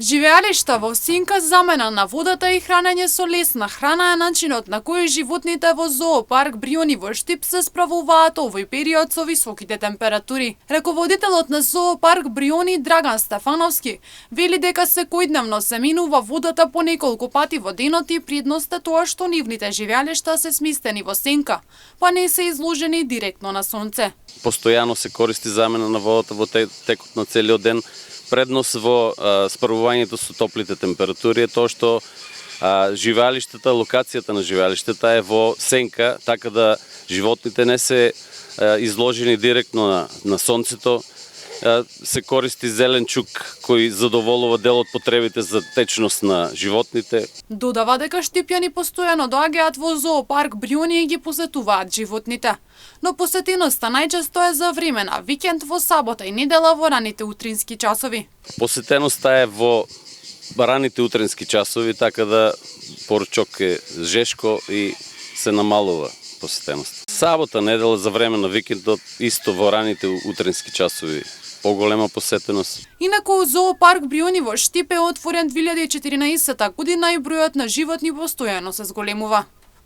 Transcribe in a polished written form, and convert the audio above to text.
Живеалишта во сенка, замена на водата и хранење со лесна храна е начинот на кој животните во зоопарк Бриони во Штип се справуваат овој период со високите температури. Раководителот на зоопарк Бриони Драган Стефановски вели дека секојдневно се минува водата по неколку пати во денот и предност е тоа што нивните живеалишта се сместени во сенка, па не се изложени директно на сонце. Постојано се користи замена на водата во текот на целиот ден. Предност во справувањето со топлите температури е тоа што живеалиштата, локацијата на живеалиштата е во сенка, така да животните не се изложени директно на сонцето. Се користи зелен чук кој задоволува дел од потребите за течност на животните. Додава дека штипјани постојано доаѓаат во зоопарк Бриони и ги посетуваат животните. Но посетеноста најчесто е за време на викенд, во сабота и недела во раните утрински часови. Посетеноста е во раните утрински часови, така да поручок е жешко и се намалува посетеност. Сабота, недела за време на викендот, исто во раните утрински часови, поголема посетеност. Инаку зоопарк Бриони во Штип е отворен 2014 година и бројот на животни постојано се зголемува.